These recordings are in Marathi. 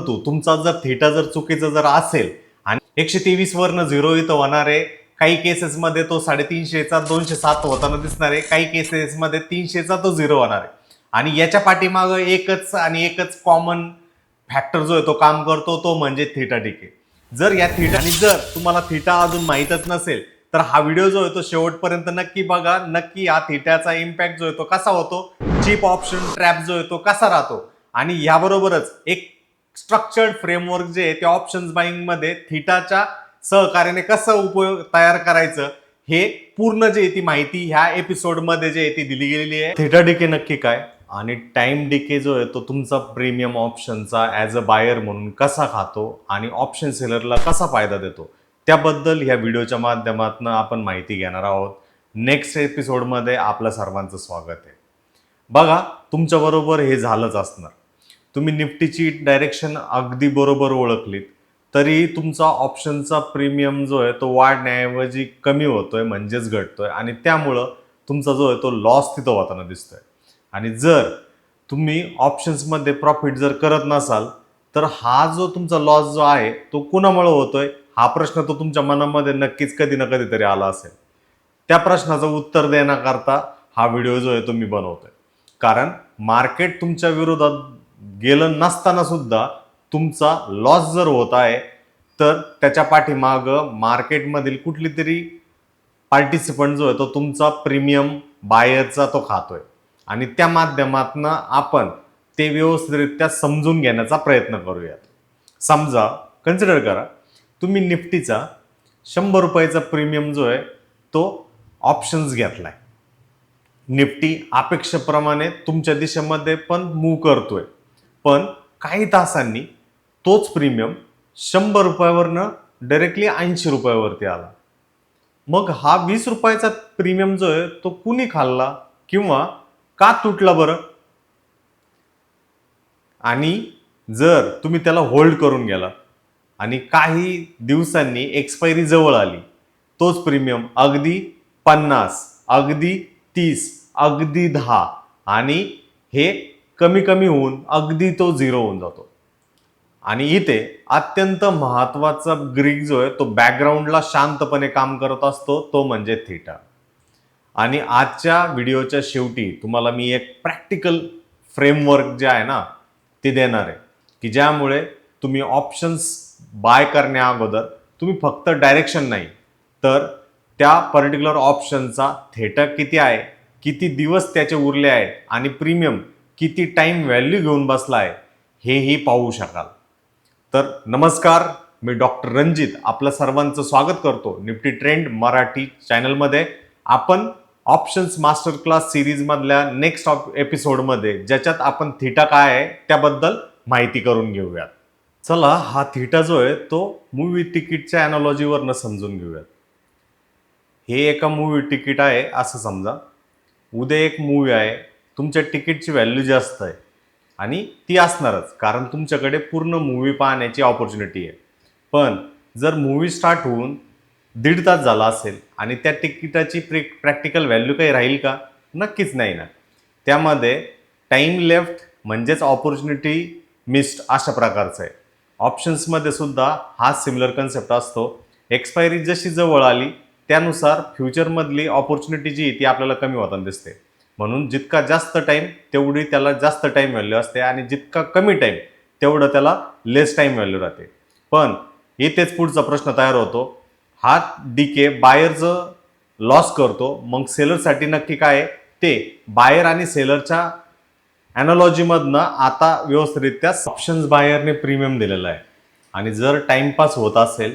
तुमचा जर थीटा जर चुकीचा जर असेल आणि 123 वरनं 0 इथं होणार आहे, काही केसेसमध्ये तो 350चा 207 होताना दिसणार आहे, काही केसेसमध्ये 300चा तो 0 होणार आहे. आणि याच्या पाठीमागं एकच कॉमन फॅक्टर जो आहे तो काम करतो, तो म्हणजे थीटा डिके. जर या थीटा आणि जर तुम्हाला थीटा अजून माहीतच नसेल तर हा व्हिडिओ जो आहे तो शेवटपर्यंत नक्की बघा. नक्की हा थीटाचा इम्पॅक्ट जो आहे तो कसा होतो, चीप ऑप्शन ट्रॅप जो आहे तो कसा राहतो, आणि याबरोबरच एक स्ट्रक्चर्ड फ्रेमवर्क जे आहे त्या ऑप्शन्स बाईंग मध्ये थीटाच्या सहकार्याने कसं उपयोग तयार करायचं, हे पूर्ण जे ती माहिती ह्या एपिसोड मध्ये जे ती दिली गेलेली आहे. थीटा डिके नक्की काय आणि टाइम डिके जो आहे तो तुमचा प्रीमियम ऑप्शनचा ॲज अ बायर म्हणून कसा खातो आणि ऑप्शन सेलरला कसा फायदा देतो, त्याबद्दल ह्या व्हिडिओच्या माध्यमातून आपण माहिती घेणार आहोत. नेक्स्ट एपिसोडमध्ये आपलं सर्वांचं स्वागत आहे. बघा, तुमच्याबरोबर हे झालंच असणार. तुम्ही निफ्टीची डायरेक्शन अगदी बरोबर ओळखलीत तरी तुमचा ऑप्शनचा प्रीमियम जो आहे तो वाढण्याऐवजी कमी होतोय, म्हणजेच घटतोय, आणि त्यामुळं तुमचा जो आहे तो लॉस तिथं होताना दिसतोय. आणि जर तुम्ही ऑप्शन्समध्ये प्रॉफिट जर करत नसाल तर हा जो तुमचा लॉस जो आहे तो कुणामुळे होतोय, हा प्रश्न तो तुमच्या मनामध्ये नक्कीच कधी ना कधीतरी आला असेल. त्या प्रश्नाचं उत्तर देण्याकरता हा व्हिडिओ जो आहे तो मी बनवतोय. कारण मार्केट तुमच्या विरोधात गेलं नसताना सुद्धा तुमचा लॉस जर होत आहे तर त्याच्या पाठीमागं मार्केटमधील कुठली तरी पार्टिसिपंट जो आहे तो तुमचा प्रीमियम बायरचा तो खातोय, आणि त्या माध्यमातून आपण ते व्यवस्थितरित्या समजून घेण्याचा प्रयत्न करूयात. समजा, कन्सिडर करा, तुम्ही निफ्टीचा 100 रुपयाचा प्रीमियम जो आहे तो ऑप्शन्स घेतलाय. निफ्टी अपेक्षेप्रमाणे तुमच्या दिशेमध्ये पण मूव्ह करतोय, पण काही तासांनी तोच प्रीमियम 100 रुपयावरनं डायरेक्टली 80 रुपयावरती आला. मग हा 20 रुपयाचा प्रीमियम जो आहे तो कुणी खाल्ला किंवा का तुटला बरं? आणि जर तुम्ही त्याला होल्ड करून गेला आणि काही दिवसांनी एक्सपायरी जवळ आली, तोच प्रीमियम अगदी 50, अगदी 30, अगदी 10, आणि हे कमी कमी होऊन अगदी तो 0 होऊन जातो. आणि इथे अत्यंत महत्वाचा ग्रीक जो आहे तो बॅकग्राऊंडला शांतपणे काम करत असतो, तो म्हणजे थीटा. आणि आजच्या व्हिडिओच्या शेवटी तुम्हाला मी एक प्रॅक्टिकल फ्रेमवर्क जे आहे ना ते देणार आहे, की ज्यामुळे तुम्ही ऑप्शन्स बाय करण्या अगोदर तुम्ही फक्त डायरेक्शन नाही तर त्या पर्टिक्युलर ऑप्शनचा थीटा किती आहे, किती दिवस त्याचे उरले आहेत, आणि प्रीमियम किती टाइम व्हॅल्यू घेऊन बसला आहे, हेही पाहू शकाल. तर नमस्कार, मी डॉक्टर रणजित आपलं सर्वांचं स्वागत करतो निफ्टी ट्रेंड मराठी चॅनलमध्ये. आपण ऑप्शन्स मास्टर क्लास सिरीज मधल्या नेक्स्ट एपिसोडमध्ये ज्याच्यात आपण थीटा काय आहे त्याबद्दल माहिती करून घेऊयात. चला, हा थीटा जो आहे तो मूवी तिकीटच्या अॅनॉलॉजीवरनं समजून घेऊयात. हे एका मूवी तिकीट आहे असं समजा. उद्या एक मूवी आहे, तुमच्या तिकीटची व्हॅल्यू जास्त आहे आणि ती असणारच, कारण तुमच्याकडे पूर्ण मूवी पाहण्याची ऑपॉर्च्युनिटी आहे. पण जर मूवी स्टार्ट होऊन 1.5 तास झाला असेल आणि त्या तिकिटाची प्रॅक्टिकल व्हॅल्यू काही राहील का? नक्कीच नाही ना. त्यामध्ये टाईम लेफ्ट म्हणजेच ऑपॉर्च्युनिटी मिस्ड अशा प्रकारचं आहे. ऑप्शन्समध्ये सुद्धा हा सिमिलर कन्सेप्ट असतो. एक्सपायरी जशी जवळ आली त्यानुसार फ्युचरमधली ऑपॉर्च्युनिटी जी ती आपल्याला कमी होताना दिसते. म्हणून जितका जास्त टाईम तेवढी त्याला जास्त टाईम व्हॅल्यू असते, आणि जितका कमी टाईम तेवढं त्याला लेस टाईम व्हॅल्यू राहते. पण इथेच पुढचा प्रश्न तयार होतो, हा डीके बायरचं लॉस करतो, मग सेलरसाठी नक्की काय आहे? ते बायर आणि सेलरच्या ॲनॉलॉजीमधनं आता व्यवस्थितरित्या ऑप्शन्स बायरने प्रीमियम दिलेला आहे, आणि जर टाइमपास होत असेल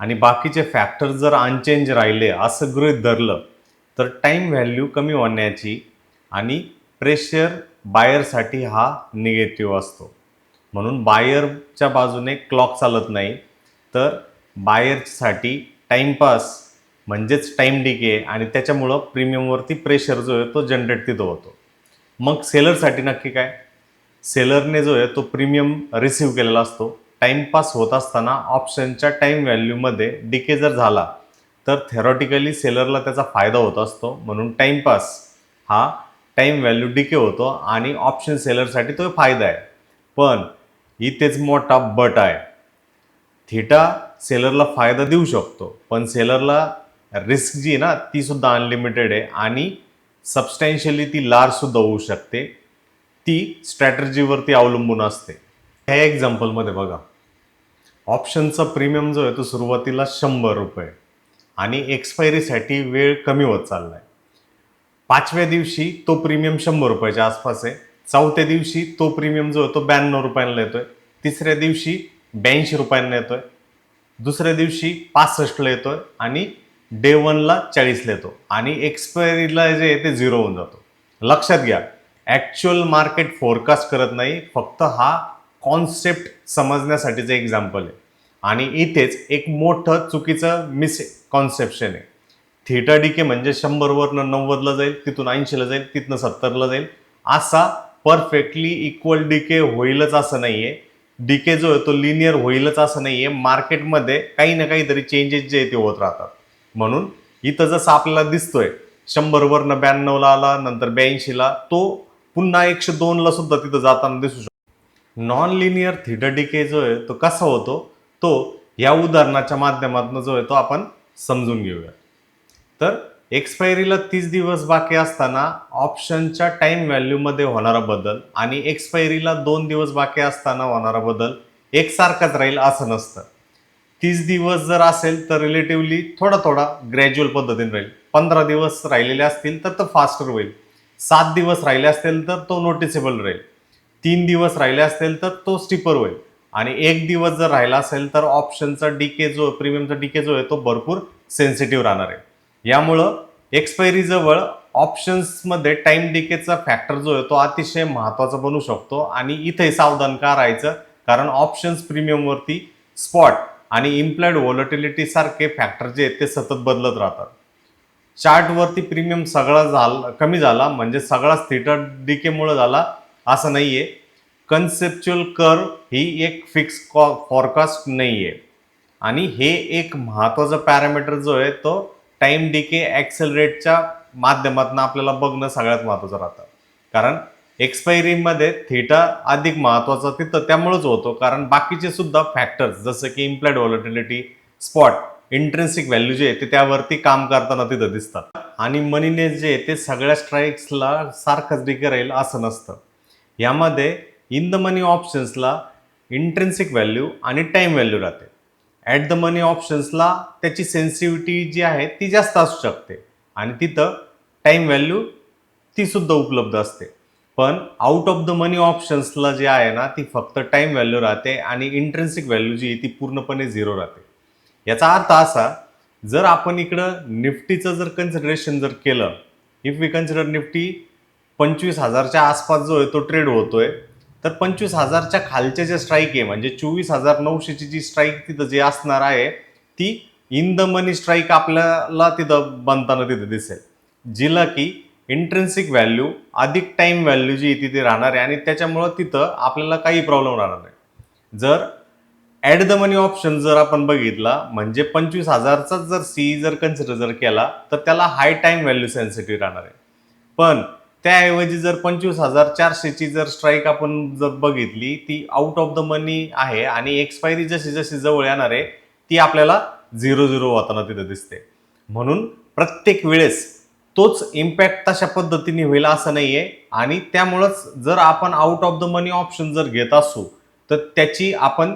आणि बाकीचे फॅक्टर जर अनचेंज राहिले असं गृहीत धरलं तर टाईम व्हॅल्यू कमी होण्याची आणि प्रेशर बायरसाठी हा निगेटिव्ह असतो. म्हणून बायरच्या बाजूने क्लॉक चालत नाही, तर बायरसाठी टाइमपास म्हणजेच टाईम डिके, आणि त्याच्यामुळं प्रीमियमवरती प्रेशर जो आहे तो जनरेट तिथं होतो. मग सेलरसाठी नक्की काय? सेलरने जो आहे तो प्रीमियम रिसीव्ह केलेला असतो. टाइमपास होत असताना ऑप्शनच्या टाईम व्हॅल्यूमध्ये डिके जर झाला तर थेरॉटिकली सेलरला त्याचा फायदा होत असतो. म्हणून टाइमपास हा टाईम व्हॅल्यू डिके होतो आणि ऑप्शन सेलरसाठी तो फायदा आहे. पण इथेच मोठा बट आहे. थिटा सेलरला फायदा देऊ शकतो, पण सेलरला रिस्क जी आहे ना ती सुद्धा अनलिमिटेड आहे आणि सबस्टॅन्शियली ती लार्ज सुद्धा होऊ शकते. ती स्ट्रॅटर्जीवरती अवलंबून असते. ह्या एक्झाम्पलमध्ये बघा, ऑप्शनचा प्रीमियम जो आहे तो सुरुवातीला 100 रुपये आणि एक्सपायरीसाठी वेळ कमी होत चाललाय. 5व्या दिवशी तो प्रीमियम 100 रुपयाच्या आसपास आहे. 4थ्या दिवशी तो प्रीमियम जो आहे तो 92 रुपयांना येतोय. 3ऱ्या दिवशी 82 रुपयांना येतोय. दुसऱ्या दिवशी 65ला येतोय आणि डे 1ला 40ला येतो आणि एक्सपायरीला जे आहे ते 0 होऊन जातो. लक्षात घ्या, ॲक्च्युअल मार्केट फोरकास्ट करत नाही, फक्त हा कॉन्सेप्ट समजण्यासाठीचं एक्झाम्पल आहे. आणि इथेच एक मोठं चुकीचं मिसकॉन्सेप्शन आहे. थिटा डीके म्हणजे 100 वरनं 90ला जाईल, तिथून 80ला जाईल, तिथनं 70ला जाईल, असा परफेक्टली इक्वल डीके होईलच असं नाहीये. डीके जो आहे तो लिनियर होईलच असं नाहीये. मार्केटमध्ये काही ना काहीतरी चेंजेस जे ते होत राहतात. म्हणून इथं जसं आपल्याला दिसतोय 100 वरनं 92ला आला, नंतर 82ला, तो पुन्हा 102ला सुद्धा तिथं जाताना दिसू शकतो. नॉन लिनियर थिटा डीके जो आहे तो कसा होतो, तो या उदाहरणाच्या माध्यमातून जो आहे तो आपण समजून घेऊया. तर एक्सपायरीला 30 दिवस बाकी असताना ऑप्शनच्या टाइम व्हॅल्यूमध्ये होणारा बदल आणि एक्सपायरीला 2 दिवस बाकी असताना होणारा बदल एकसारखाच राहील असं नसतं. 30 दिवस जर असेल तर रिलेटिव्हली थोडा ग्रॅज्युअल पद्धतीने राहील. 15 दिवस राहिलेले असतील तर तो फास्टर होईल. 7 दिवस राहिले असतील तर तो नोटिसेबल राहील. 3 दिवस राहिले असतील तर तो स्टिपर होईल आणि 1 दिवस जर राहिला असेल तर ऑप्शनचा डीके जो प्रीमियमचा डीके जो आहे तो भरपूर सेन्सिटिव्ह राहणार आहे. यामुळं एक्सपायरी जवळ ऑप्शन्समध्ये टाइम डीकेचा फॅक्टर जो आहे तो अतिशय महत्त्वाचा बनू शकतो आणि इथे सावधान का राहायचं, कारण ऑप्शन्स प्रीमियमवरती स्पॉट आणि इम्प्लाइड व्हॉलटिलिटी सारखे फॅक्टर जे आहेत ते सतत बदलत राहतात. चार्टवरती प्रीमियम सगळा कमी झाला म्हणजे सगळाच थिटा डीकेमुळे झाला असं नाहीये. कन्सेप्च्युअल कर्व ही एक फिक्स फॉरकास्ट नाहीये आणि हे एक महत्त्वाचा पॅरामीटर जो आहे तो टाइम डीके ॲक्सेलरेटच्या माध्यमातून आपल्याला बघणं सगळ्यात महत्त्वाचं राहतं. कारण एक्सपायरीमध्ये थिटा अधिक महत्त्वाचा तिथं त्यामुळेच होतो, कारण बाकीचे सुद्धा फॅक्टर्स जसं की इम्प्लाइड व्हॉलटिलिटी, स्पॉट, इंट्रेन्सिक व्हॅल्यू जे आहे ते त्यावरती काम करताना तिथं दिसतात. आणि मनीनेस जे आहे ते सगळ्या स्ट्राईक्सला सारखंच डीके राहील असं नसतं. यामध्ये इन द मनी ऑप्शन्सला इंट्रेन्सिक व्हॅल्यू आणि टाइम व्हॅल्यू राहते. ॲट द मनी ऑप्शन्सला त्याची सेन्सिटिव्हिटी जी आहे ती जास्त असू शकते आणि तिथं टाइम व्हॅल्यू ती सुद्धा उपलब्ध असते. पण आउट ऑफ द मनी ऑप्शन्सला जे आहे ना ती फक्त टाइम व्हॅल्यू राहते आणि इंट्रेन्सिक व्हॅल्यू जी आहे ती पूर्णपणे 0 राहते. याचा अर्थ असा, जर आपण इकडं निफ्टीचं जर कन्सिडरेशन जर केलं, इफ वी कन्सिडर निफ्टी 25,000च्या आसपास जो आहे तो ट्रेड होतोय, तर 25,000च्या खालचे जे स्ट्राईक आहे म्हणजे 24,900ची जी स्ट्राईक तिथं जे असणार आहे ती इन द मनी स्ट्राईक आपल्याला तिथं बनताना तिथं दिसेल, जिला की इंट्रेन्सिक व्हॅल्यू अधिक टाइम व्हॅल्यू जी तिथे राहणार आहे आणि त्याच्यामुळं तिथं आपल्याला काही प्रॉब्लेम राहणार नाही. जर ॲट द मनी ऑप्शन जर आपण बघितला म्हणजे 25,000चा जर सी जर कन्सिडर जर केला तर त्याला हाय टाइम व्हॅल्यू सेन्सिटिव्ह राहणार आहे. पण त्याऐवजी जर 25,400ची जर स्ट्राईक आपण जर बघितली ती आउट ऑफ द मनी आहे आणि एक्सपायरी जशी जशी जवळ येणार आहे ती आपल्याला 0-0 होताना तिथं दिसते. म्हणून प्रत्येक वेळेस तोच इम्पॅक्ट तशा पद्धतीने होईल असं नाहीये आणि त्यामुळंच जर आपण out of the money option जर घेत असू तर त्याची आपण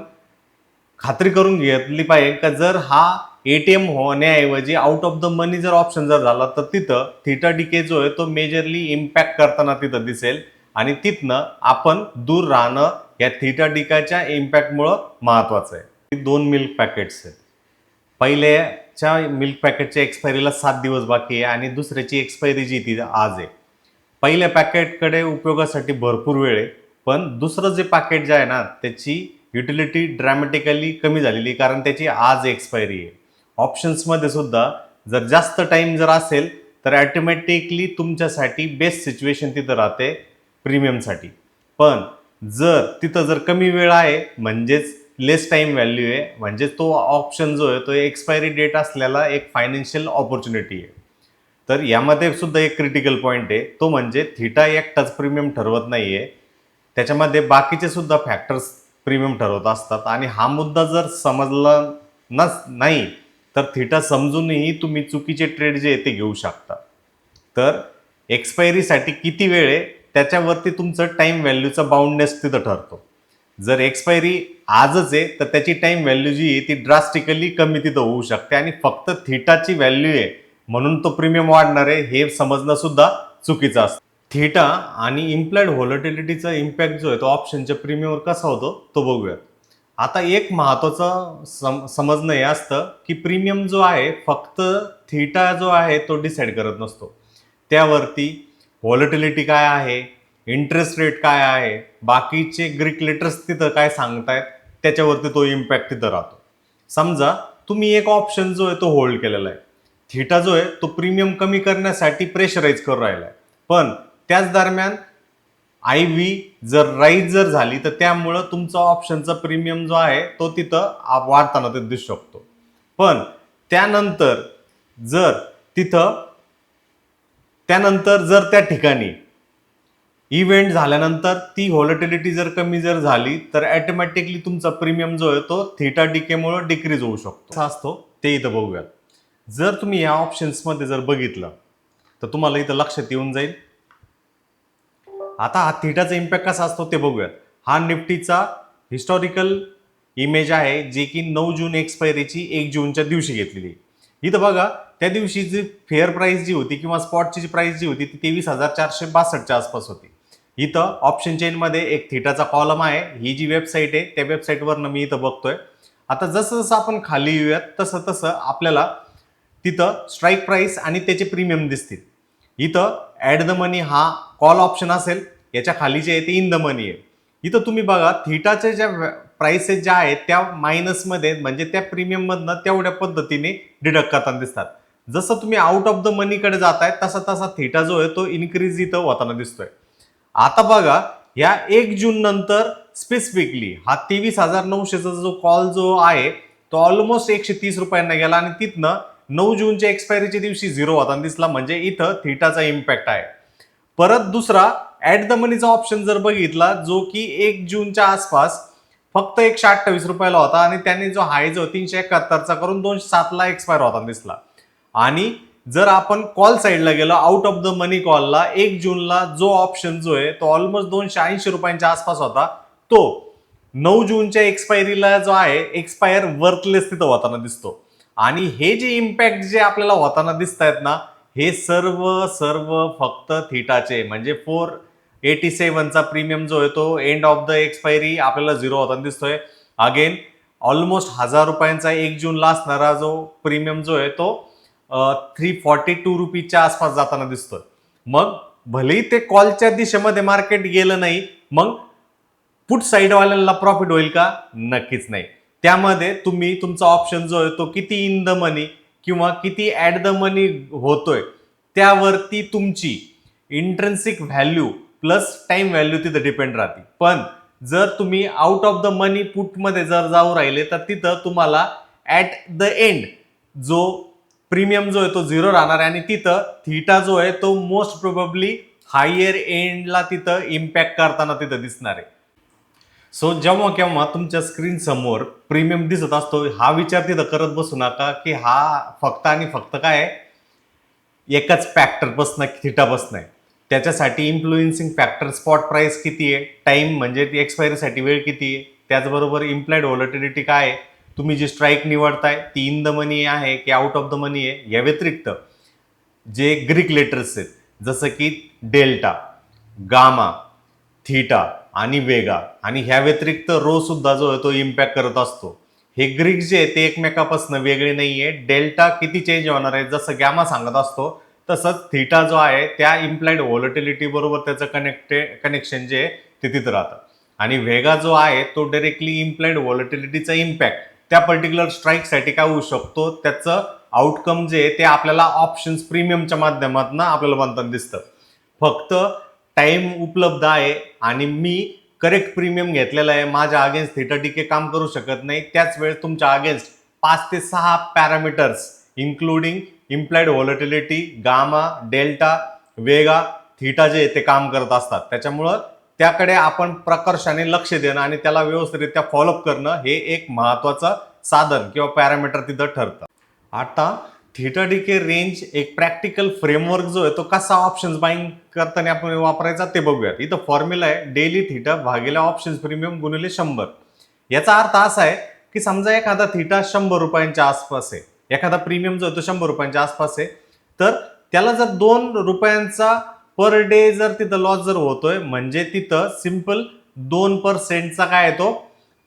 खात्री करून घेतली पाहिजे का जर हा एटीएम होण्याऐवजी आउट ऑफ द मनी जर ऑप्शन जर झाला तर तिथं थिटा डीके जो आहे तो मेजरली इम्पॅक्ट करताना तिथं दिसेल आणि तिथनं आपण दूर राहणं या थिटा डीकाच्या इम्पॅक्टमुळं महत्त्वाचं आहे. 2 मिल्क पॅकेट्स आहेत. पहिल्याच्या मिल्क पॅकेटच्या एक्सपायरीला 7 दिवस बाकी आहे आणि दुसऱ्याची एक्सपायरी जी ती आज आहे. पहिल्या पॅकेटकडे उपयोगासाठी भरपूर वेळ आहे, पण दुसरं जे पॅकेट जे आहे ना त्याची युटिलिटी ड्रॅमॅटिकली कमी झालेली कारण त्याची आज एक्सपायरी आहे. ऑप्शन्समध्ये सुद्धा जर जास्त टाइम जर असेल तर ॲटोमॅटिकली तुमच्यासाठी बेस्ट सिच्युएशन तिथं राहते प्रीमियमसाठी. पण जर तिथं जर कमी वेळ आहे म्हणजेच लेस टाइम व्हॅल्यू आहे म्हणजे तो ऑप्शन जो आहे तो एक्सपायरी डेट असलेला एक फायनान्शियल ऑपॉर्च्युनिटी आहे. तर यामध्ये सुद्धा एक क्रिटिकल पॉईंट आहे, तो म्हणजे थिटा एकटाच प्रीमियम ठरवत नाही आहे, त्याच्यामध्ये बाकीचे सुद्धा फॅक्टर्स प्रीमियम ठरवत असतात. आणि हा मुद्दा जर समजला नाही तर थिटा समजूनही तुम्ही चुकीचे ट्रेड जे आहे ते घेऊ शकता. तर एक्सपायरीसाठी किती वेळ आहे त्याच्यावरती तुमचं टाईम व्हॅल्यूचा बाउंडनेस तिथं ठरतो. जर एक्सपायरी आजच आहे तर त्याची टाईम व्हॅल्यू जी आहे ती ड्रास्टिकली कमी तिथं होऊ शकते, आणि फक्त थिटाची व्हॅल्यू आहे म्हणून तो प्रीमियम वाढणार आहे हे समजणं सुद्धा चुकीचं असतं. थिटा आणि इम्प्लाइड व्हॉलटिलिटीचा इम्पॅक्ट जो आहे तो ऑप्शनच्या प्रीमियमवर कसा होतो तो बघूयात. आता एक महत्वाचं समजणं हे असतं की प्रीमियम जो आहे फक्त थिटा जो आहे तो डिसाईड करत नसतो. त्यावरती व्हॉलटिलिटी काय आहे, इंटरेस्ट रेट काय आहे, बाकीचे ग्रीक लेटर्स तिथं काय सांगतायत त्याच्यावरती तो इम्पॅक्ट तिथं राहतो. समजा तुम्ही एक ऑप्शन जो आहे तो होल्ड केलेला आहे, थिटा जो आहे तो प्रीमियम कमी करण्यासाठी प्रेशराईज करून राहिला आहे, पण त्याच दरम्यान आय व्ही जर राईज जर झाली तर त्यामुळं तुमचा ऑप्शनचा प्रीमियम जो आहे तो तिथं वाढताना ते दिसू शकतो. पण त्यानंतर जर त्या ठिकाणी इव्हेंट झाल्यानंतर ती व्हॉलटिलिटी जर कमी जर झाली तर ऑटोमॅटिकली तुमचा प्रीमियम जो आहे तो थिटा डिकेमुळे डिक्रीज होऊ शकतो. कसा असतो ते इथं बघूयात. जर तुम्ही या ऑप्शन्समध्ये जर बघितलं तर तुम्हाला इथं लक्षात येऊन जाईल. आता हा थिटाचा इम्पॅक्ट कसा असतो ते बघूयात. हा निफ्टीचा हिस्टॉरिकल इमेज आहे जे की 9 जून एक्सपायरीची 1 जूनच्या दिवशी घेतलेली. इथं बघा त्या दिवशी जी फेअर प्राइस जी होती किंवा स्पॉटची जी प्राइस जी होती ती 23,462च्या आसपास होती. इथं ऑप्शन चेनमध्ये एक थिटाचा कॉलम आहे. ही जी वेबसाईट आहे त्या वेबसाईटवरनं मी इथं बघतोय. आता जसं जसं आपण खाली येऊयात तसं तसं आपल्याला तिथं स्ट्राईक प्राइस आणि त्याचे प्रीमियम दिसतील. इथं ॲड द मनी हा कॉल ऑप्शन असेल, याच्या खाली जे आहे ते इन द मनी आहे. इथं तुम्ही बघा थिटाच्या ज्या प्राइसेस ज्या आहेत त्या मायनसमध्ये म्हणजे त्या प्रीमियममधनं तेवढ्या पद्धतीने डिडक्ट करताना दिसतात. जसं तुम्ही आउट ऑफ द मनीकडे जाताय तसा तसा थिटा जो आहे तो इन्क्रीज इथं होताना दिसतोय. आता बघा या 1 जून नंतर स्पेसिफिकली हा 23,900चा जो कॉल जो आहे तो ऑलमोस्ट 130 रुपयांना गेला आणि तिथनं 9 जूनच्या एक्सपायरीच्या दिवशी 0 होताना दिसला. म्हणजे इथं थिटाचा इम्पॅक्ट आहे. परत दुसरा ऍट द मनीचा ऑप्शन जर बघितला जो की 1 जूनच्या आसपास फक्त 128 रुपयाला होता आणि त्याने जो हाय जो 371चा करून 207ला एक्सपायर होताना दिसला. आणि जर आपण कॉल साईडला गेलो आउट ऑफ द मनी कॉलला 1 जूनला जो ऑप्शन जो आहे तो ऑलमोस्ट 280 रुपयांच्या आसपास होता, तो 9 जूनच्या एक्सपायरीला जो आहे एक्सपायर वर्थलेस तिथं होताना दिसतो. आणि हे जे इम्पॅक्ट जे आपल्याला होताना दिसत आहेत ना हे सर्व फक्त थिटाचे म्हणजे 487चा प्रीमियम जो आहे तो एंड ऑफ द एक्सपायरी आपल्याला 0 होताना दिसतोय. अगेन ऑलमोस्ट 1000 रुपयांचा 1 जूनला असणारा जो प्रीमियम जो आहे तो 342 रुपीच्या आसपास जाताना दिसतोय. मग भलेही ते कॉलच्या दिशेमध्ये मार्केट गेलं नाही, मग पुट साईडवाल्यांना प्रॉफिट होईल का? नक्कीच नाही. त्यामध्ये तुम्ही तुमचा ऑप्शन जो आहे तो किती इन द मनी किंवा किती ऍट द मनी होतोय त्यावरती तुमची intrinsic value plus time value तिथं डिपेंड राहते. पण जर तुम्ही आउट ऑफ द मनी पुटमध्ये जर जाऊ राहिले तर तिथं तुम्हाला ऍट द एंड जो प्रीमियम जो आहे तो 0 राहणार आहे आणि तिथं थिटा जो आहे तो मोस्ट प्रोबेबली हायर एंडला तिथं इम्पॅक्ट करताना तिथं दिसणार आहे. सो जेव्हा केव्हा तुमच्या स्क्रीन समोर प्रीमियम दिसत असतो हा विचार तिथं करत बसू नका की हा फक्त आणि फक्त काय एकाच फॅक्टरपासून थिटापासून आहे. त्याच्यासाठी इन्फ्लुएन्सिंग फॅक्टर स्पॉट प्राइस किती आहे, टाइम म्हणजे ती एक्सपायरीसाठी वेळ किती आहे, त्याचबरोबर इम्प्लाइड व्हॉलटिलिटी काय आहे, तुम्ही जी स्ट्राईक निवडताय ती इन द मनी आहे की आउट ऑफ द मनी आहे, या व्यतिरिक्त जे ग्रीक लेटर्स आहेत जसं की डेल्टा, गामा, थिटा आणि वेगा आणि ह्या व्यतिरिक्त रो सुद्धा जो आहे तो इम्पॅक्ट करत असतो. हे ग्रीक जे आहे ते एकमेकापासून वेगळे नाहीये. डेल्टा किती चेंज होणार आहे जसं गॅमा सांगत असतो तसंच थिटा जो आहे त्या इम्प्लाइड व्हॉलटिलिटी बरोबर त्याचं कनेक्शन जे आहे ते तिथं राहतं. आणि वेगा जो आहे तो डायरेक्टली इम्प्लाइड व्हॉलटिलिटीचा इम्पॅक्ट त्या पर्टिक्युलर स्ट्राईकसाठी काय होऊ शकतो त्याचं आउटकम जे आहे ते आपल्याला ऑप्शन्स प्रीमियमच्या माध्यमातून आपल्याला बनताना दिसतं. फक्त टाइम उपलब्ध आहे आणि मी करेक्ट प्रीमियम घेतलेला आहे, माझ्या अगेन्स्ट थिटा डिके काम करू शकत नाही. त्याच वेळेस तुमच्या अगेन्स्ट 5 ते 6 parameters including implied volatility, gamma, delta, vega, theta जे ते काम करत असतात. त्याच्यामुळं त्याकडे आपण प्रकर्षाने लक्ष देणं आणि त्याला व्यवस्थितरित्या फॉलोअप करणं हे एक महत्वाचं साधन किंवा पॅरामीटर तिथं ठरतं. आता थीटा डीके रेंज एक प्रॅक्टिकल फ्रेमवर्क जो आहे तो कसा ऑप्शन्स बाईंग करताना आपण वापरायचा ते बघूयात. इथं फॉर्म्युला आहे डेली थीटा भागिले ऑप्शन्स प्रीमियम गुणिले 100. याचा अर्थ असा आहे की समजा एखादा थीटा 100 रुपयांच्या आसपास आहे, एखादा प्रीमियम जो आहे तो 100 रुपयांच्या आसपास आहे, तर त्याला जर 2 रुपयांचा पर डे जर तिथं लॉस जर होतोय म्हणजे तिथं सिंपल 2%चा काय येतो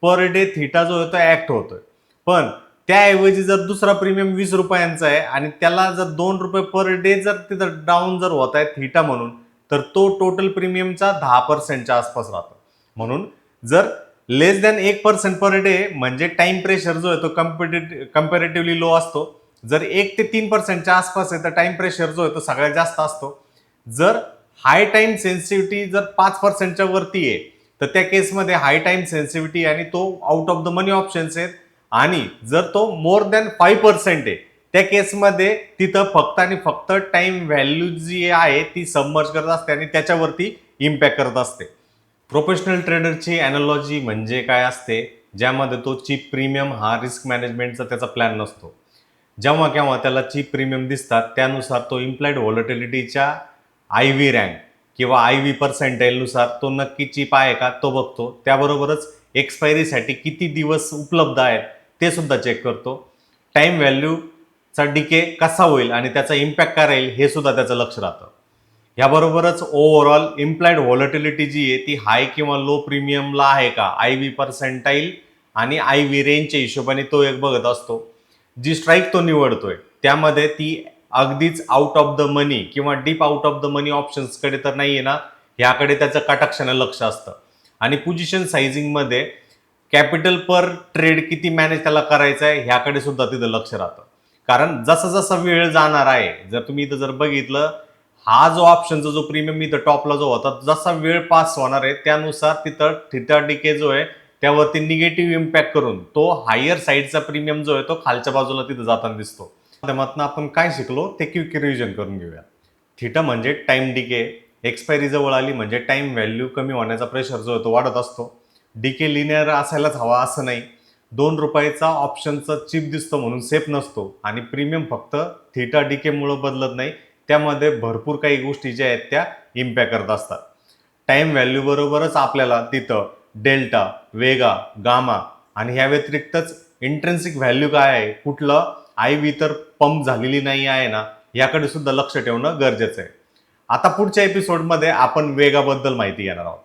पर डे थीटा जो आहे तो ऍक्ट होतोय. पण त्याऐवजी जर दुसरा प्रीमियम 20 रुपयांचा आहे आणि त्याला जर 2 रुपये पर डे जर तिथं डाऊन जर होत आहे थीटा म्हणून, तर तो टोटल प्रीमियमचा 10%च्या आसपास राहतो. म्हणून जर लेस दॅन 1% पर डे म्हणजे टाइम प्रेशर जो आहे तो कम्पॅरेटिव्हली लो असतो. जर 1 ते 3%च्या आसपास आहे तर टाइम प्रेशर जो आहे तो सगळ्यात जास्त असतो. जर हाय टाइम सेन्सिटिव्हिटी जर 5%च्या वरती आहे तर त्या केसमध्ये हाय टाइम सेन्सिटिव्हिटी आणि तो out of the money options आहेत. आणि जर तो मोर दॅन 5% आहे त्या केसमध्ये तिथं फक्त आणि फक्त टाइम व्हॅल्यू जी आहे ती सबमर्ज करत असते आणि त्याच्यावरती इम्पॅक्ट करत असते. प्रोफेशनल ट्रेडरची अॅनालॉजी म्हणजे काय असते, ज्यामध्ये तो चीप प्रीमियम हा रिस्क मॅनेजमेंटचा त्याचा प्लॅन नसतो. जेव्हा केव्हा त्याला चीप प्रीमियम दिसतात त्यानुसार तो इम्प्लाइड व्हॉलटिलिटीच्या IV रँक किंवा IV पर्सेंटाईलनुसार तो नक्की चीप आहे का तो बघतो. त्याबरोबरच एक्सपायरीसाठी किती दिवस उपलब्ध आहेत ते सुद्धा चेक करतो. टाइम व्हॅल्यूचा डिके कसा होईल आणि त्याचा इम्पॅक्ट काय राहील हे सुद्धा त्याचं लक्ष राहतं. याबरोबरच ओव्हरऑल इम्प्लाइड व्हॉलटिलिटी जी आहे ती हाय किंवा लो प्रीमियमला आहे का IV पर्सेंटाईल आणि IV रेंजच्या हिशोबाने तो एक बघत असतो. जी स्ट्राईक तो निवडतोय त्यामध्ये ती अगदीच आउट ऑफ द मनी किंवा डीप आउट ऑफ द मनी ऑप्शन्सकडे तर नाही आहे ना, ह्याकडे त्याचं कटाक्षाने लक्ष असतं. आणि पोझिशन सायझिंगमध्ये कॅपिटल पर ट्रेड किती मॅनेज त्याला करायचं आहे ह्याकडे सुद्धा तिथं लक्ष राहतं. कारण जसा जसा वेळ जाणार आहे, जर तुम्ही इथं जर बघितलं हा जो ऑप्शनचा जो प्रीमियम इथं टॉपला जो होता जसा वेळ पास होणार आहे त्यानुसार तिथं थीटा डीके जो आहे त्यावरती निगेटिव्ह इम्पॅक्ट करून तो हायर साईडचा प्रीमियम जो आहे तो खालच्या बाजूला तिथं जाताना दिसतो. माध्यमातून आपण काय शिकलो ते क्विक रिव्हिजन करून घेऊया. थीटा म्हणजे टाइम डीके, एक्सपायरी जवळ आली म्हणजे टाइम व्हॅल्यू कमी होण्याचा प्रेशर जो आहे तो वाढत असतो. डीके लिनियर असायलाच हवा असं नाही. 2 रुपयाचा ऑप्शनचा चिप दिसतो म्हणून सेफ नसतो आणि प्रीमियम फक्त थीटा डीकेमुळे बदलत नाही, त्यामध्ये भरपूर काही गोष्टी ज्या आहेत त्या इम्पॅक्ट करत असतात. टाइम व्हॅल्यू बरोबरच आपल्याला तिथं डेल्टा, वेगा, गामा आणि ह्या व्यतिरिक्तच इंट्रेन्सिक व्हॅल्यू काय आहे, कुठलं IV तर पंप झालेली नाही आहे ना, याकडे सुद्धा लक्ष ठेवणं गरजेचं आहे. आता पुढच्या एपिसोडमध्ये आपण वेगाबद्दल माहिती घेणार आहोत.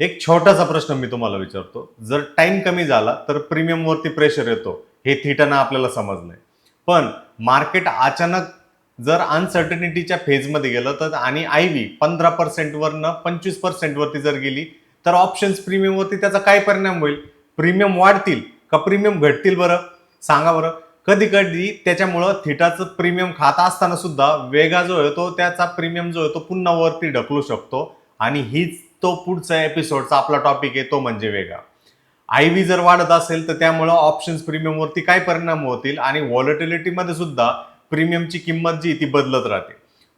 एक छोटासा प्रश्न मी तुम्हाला विचारतो, जर टाइम कमी झाला तर प्रीमियमवरती प्रेशर येतो हे थीटानं आपल्याला समजलंय. पण मार्केट अचानक जर अनसर्टनिटीच्या फेजमध्ये गेलं तर आणि IV 15% वरनं 25% वरती जर गेली तर ऑप्शन्स प्रीमियमवरती त्याचा काय परिणाम होईल? प्रीमियम वाढतील का प्रीमियम घटतील बरं? सांगा बरं. कधी कधी त्याच्यामुळं थीटाचं प्रीमियम खात असताना सुद्धा वेगा जो आहे तो त्याचा प्रीमियम जो आहे तो पुन्हा वरती ढकलू शकतो आणि हीच तो पुढचा एपिसोडचा आपला टॉपिक आहे तो म्हणजे वेगा. IV जर वाढत असेल तर त्यामुळं ऑप्शन्स प्रीमियमवरती काय परिणाम होतील आणि व्हॉलटिलिटीमध्ये सुद्धा प्रीमियमची किंमत जी ती बदलत राहते.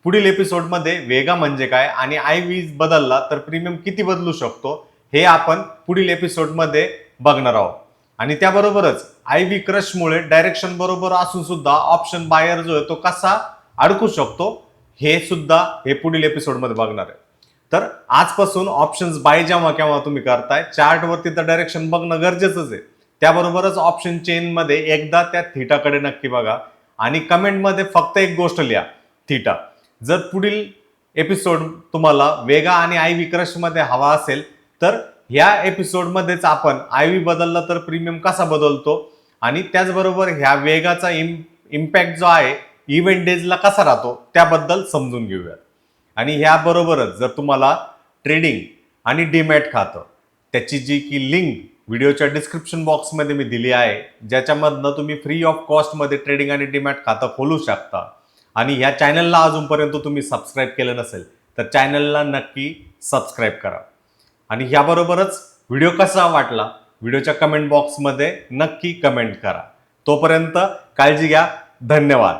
पुढील एपिसोडमध्ये वेगा म्हणजे काय आणि IV बदलला तर प्रीमियम किती बदलू शकतो हे आपण पुढील एपिसोडमध्ये बघणार आहोत. आणि त्याबरोबरच IV क्रशमुळे डायरेक्शन बरोबर असून सुद्धा ऑप्शन बायर जो आहे तो कसा अडकू शकतो हे सुद्धा हे पुढील एपिसोडमध्ये बघणार आहे. तर आजपासून ऑप्शन्स बाय जेव्हा केव्हा तुम्ही करताय चार्टवरती तर डायरेक्शन बघणं गरजेचंच आहे. त्याबरोबरच ऑप्शन चेनमध्ये एकदा त्या थीटाकडे नक्की बघा आणि कमेंटमध्ये फक्त एक गोष्ट लिहा, थीटा. जर पुढील एपिसोड तुम्हाला वेगा आणि IV क्रशमध्ये हवा असेल तर ह्या एपिसोडमध्येच आपण IV बदलला तर प्रीमियम कसा बदलतो आणि त्याचबरोबर ह्या वेगाचा इम्पॅक्ट जो आहे इव्हेंट डेजला कसा राहतो त्याबद्दल समजून घेऊया. आणि ह्याबरोबरच जर तुम्हाला ट्रेडिंग आणि डीमॅट खातं त्याची जी की लिंक व्हिडिओच्या डिस्क्रिप्शन बॉक्समध्ये मी दिली आहे, ज्याच्यामधनं तुम्ही फ्री ऑफ कॉस्टमध्ये ट्रेडिंग आणि डीमॅट खातं खोलू शकता. आणि ह्या चॅनलला अजूनपर्यंत तुम्ही सबस्क्राईब केलं नसेल तर चॅनलला नक्की सबस्क्राईब करा. आणि ह्याबरोबरच व्हिडिओ कसा वाटला व्हिडिओच्या कमेंट बॉक्समध्ये नक्की कमेंट करा. तोपर्यंत काळजी घ्या. धन्यवाद.